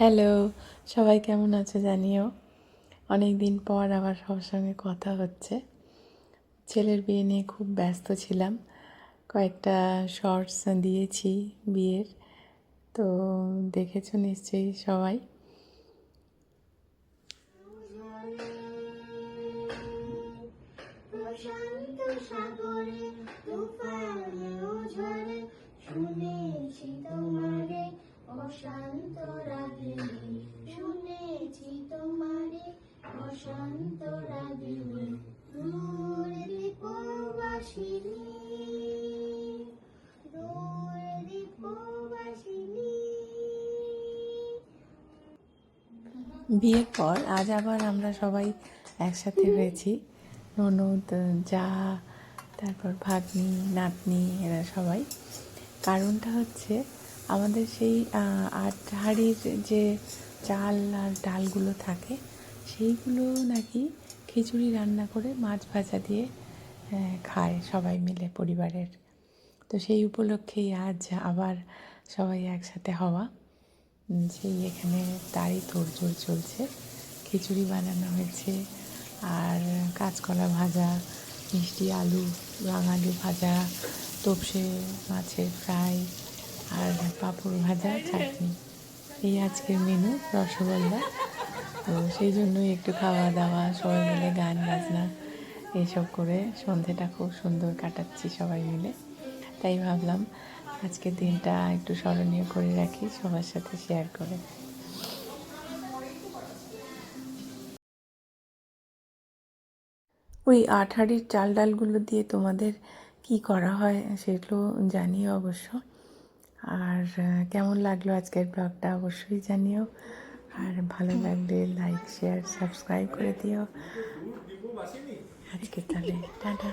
Hello, সবাই কেমন আছো জানিও। অনেক দিন পর আবার সবার সঙ্গে কথা হচ্ছে। ছেলের বিয়ে নিয়ে খুব ব্যস্ত ছিলাম। কয়েকটা শর্টস দিয়েছি বিয়ের, তো দেখেছো নিশ্চয়ই সবাই। প্রশান্ত সাগরে তুফানে ঝরে শুনেছি তোমারে অশান্ত রাগিনী, শুনেছি তোমারে অশান্ত রাগিনী, দূর দীপবাসিনী, দূর দীপবাসিনী। বিয়ের পর আজ আবার আমরা সবাই একসাথে হয়েছি। ননদ, যা, তারপর ভাগ্নি, নাতনি, এরা সবাই। কারণটা হচ্ছে আমাদের সেই আট হাঁড়ির যে চাল আর ডালগুলো থাকে, সেইগুলো নাকি খিচুড়ি রান্না করে মাছ ভাজা দিয়ে খায় সবাই মিলে পরিবারের। তো সেই উপলক্ষেই আজ আবার সবাই একসাথে হওয়া। সেই এখানে তারই তোড়জোড় চলছে। খিচুড়ি বানানো হয়েছে, আর কাঁচকলা ভাজা, মিষ্টি আলু, বাঙালি ভাজা, তোপসে মাছের ফ্রাই, আর পাঁপড় ভাজা, চাটনি। এই আজকের মেনু, রসগোল্লা। তো সেই জন্যই একটু খাওয়া দাওয়া, সবাই মিলে গান বাজনা এইসব করে সন্ধেটা খুব সুন্দর কাটাচ্ছি সবাই মিলে। তাই ভাবলাম আজকের দিনটা একটু স্মরণীয় করে রাখি, সবার সাথে শেয়ার করে। ওই আটহাঁড়ির চাল ডালগুলো দিয়ে তোমাদের কি করা হয় সেগুলো জানিও অবশ্য। আর কেমন লাগলো আজকের ব্লগটা অবশ্যই জানিও। আর ভালো লাগলে লাইক, শেয়ার, সাবস্ক্রাইব করে দিও। আজকে তাহলে টাটা।